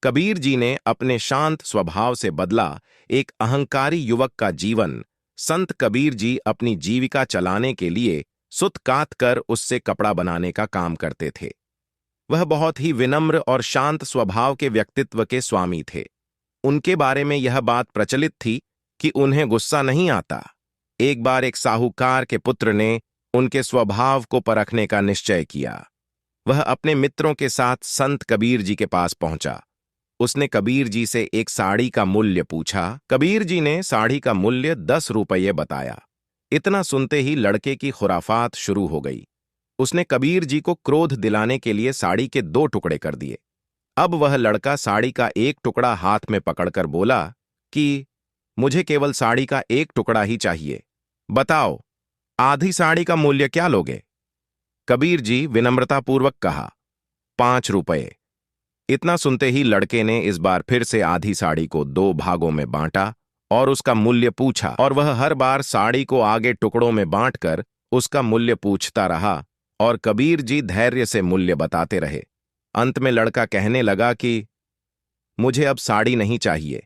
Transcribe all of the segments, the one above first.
कबीर जी ने अपने शांत स्वभाव से बदला एक अहंकारी युवक का जीवन। संत कबीर जी अपनी जीविका चलाने के लिए सुत कात कर उससे कपड़ा बनाने का काम करते थे। वह बहुत ही विनम्र और शांत स्वभाव के व्यक्तित्व के स्वामी थे। उनके बारे में यह बात प्रचलित थी कि उन्हें गुस्सा नहीं आता। एक बार एक साहूकार के पुत्र ने उनके स्वभाव को परखने का निश्चय किया। वह अपने मित्रों के साथ संत कबीर जी के पास पहुंचा। उसने कबीर जी से एक साड़ी का मूल्य पूछा। कबीर जी ने साड़ी का मूल्य 10 रुपये बताया। इतना सुनते ही लड़के की खुराफात शुरू हो गई। उसने कबीर जी को क्रोध दिलाने के लिए साड़ी के 2 टुकड़े कर दिए। अब वह लड़का साड़ी का एक टुकड़ा हाथ में पकड़कर बोला कि मुझे केवल साड़ी का एक टुकड़ा ही चाहिए। बताओ, आधी साड़ी का मूल्य क्या लोगे? कबीर जी विनम्रतापूर्वक कहा, 5 रुपये। इतना सुनते ही लड़के ने इस बार फिर से आधी साड़ी को 2 भागों में बांटा और उसका मूल्य पूछा, और वह हर बार साड़ी को आगे टुकड़ों में बांटकर उसका मूल्य पूछता रहा और कबीर जी धैर्य से मूल्य बताते रहे। अंत में लड़का कहने लगा कि मुझे अब साड़ी नहीं चाहिए,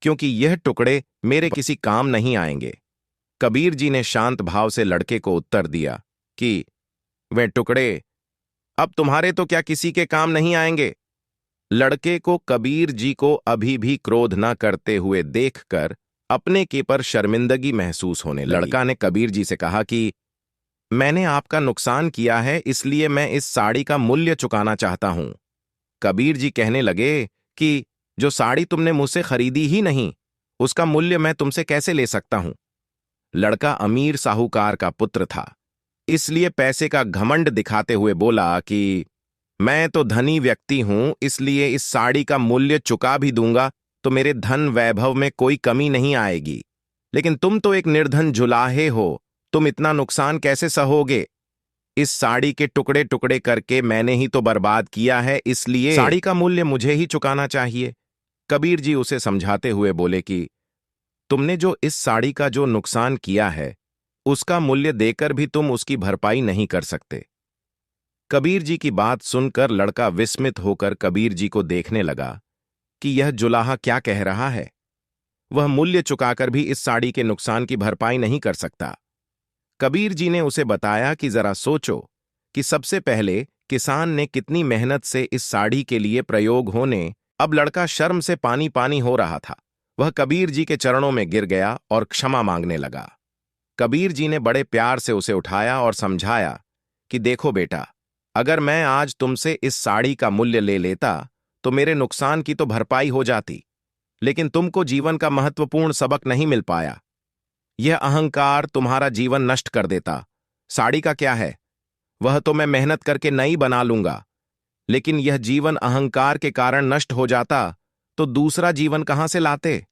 क्योंकि यह टुकड़े मेरे किसी काम नहीं आएंगे। कबीर जी ने शांत भाव से लड़के को उत्तर दिया कि वे टुकड़े अब तुम्हारे तो क्या किसी के काम नहीं आएंगे। लड़के को कबीर जी को अभी भी क्रोध न करते हुए देखकर अपने के पर शर्मिंदगी महसूस होने लगी। लड़का ने कबीर जी से कहा कि मैंने आपका नुकसान किया है, इसलिए मैं इस साड़ी का मूल्य चुकाना चाहता हूं। कबीर जी कहने लगे कि जो साड़ी तुमने मुझसे खरीदी ही नहीं, उसका मूल्य मैं तुमसे कैसे ले सकता हूं। लड़का अमीर साहूकार का पुत्र था, इसलिए पैसे का घमंड दिखाते हुए बोला कि मैं तो धनी व्यक्ति हूं, इसलिए इस साड़ी का मूल्य चुका भी दूंगा तो मेरे धन वैभव में कोई कमी नहीं आएगी। लेकिन तुम तो एक निर्धन जुलाहे हो, तुम इतना नुकसान कैसे सहोगे? इस साड़ी के टुकड़े टुकड़े करके मैंने ही तो बर्बाद किया है, इसलिए साड़ी का मूल्य मुझे ही चुकाना चाहिए। कबीर जी उसे समझाते हुए बोले कि तुमने जो इस साड़ी का जो नुकसान किया है, उसका मूल्य देकर भी तुम उसकी भरपाई नहीं कर सकते। कबीर जी की बात सुनकर लड़का विस्मित होकर कबीर जी को देखने लगा कि यह जुलाहा क्या कह रहा है। वह मूल्य चुकाकर भी इस साड़ी के नुकसान की भरपाई नहीं कर सकता। कबीर जी ने उसे बताया कि जरा सोचो कि सबसे पहले किसान ने कितनी मेहनत से इस साड़ी के लिए प्रयोग होने। अब लड़का शर्म से पानी पानी हो रहा था। वह कबीर जी के चरणों में गिर गया और क्षमा मांगने लगा। कबीर जी ने बड़े प्यार से उसे उठाया और समझाया कि देखो बेटा, अगर मैं आज तुमसे इस साड़ी का मूल्य ले लेता तो मेरे नुकसान की तो भरपाई हो जाती, लेकिन तुमको जीवन का महत्वपूर्ण सबक नहीं मिल पाया। यह अहंकार तुम्हारा जीवन नष्ट कर देता। साड़ी का क्या है, वह तो मैं मेहनत करके नई बना लूंगा, लेकिन यह जीवन अहंकार के कारण नष्ट हो जाता तो दूसरा जीवन कहां से लाते?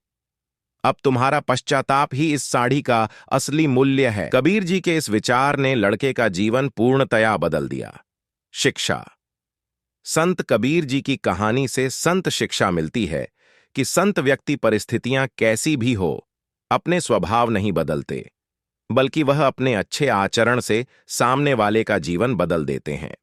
अब तुम्हारा पश्चाताप ही इस साड़ी का असली मूल्य है। कबीर जी के इस विचार ने लड़के का जीवन पूर्णतया बदल दिया। शिक्षा। संत कबीर जी की कहानी से संत शिक्षा मिलती है कि संत व्यक्ति परिस्थितियां कैसी भी हो, अपने स्वभाव नहीं बदलते, बल्कि वह अपने अच्छे आचरण से सामने वाले का जीवन बदल देते हैं।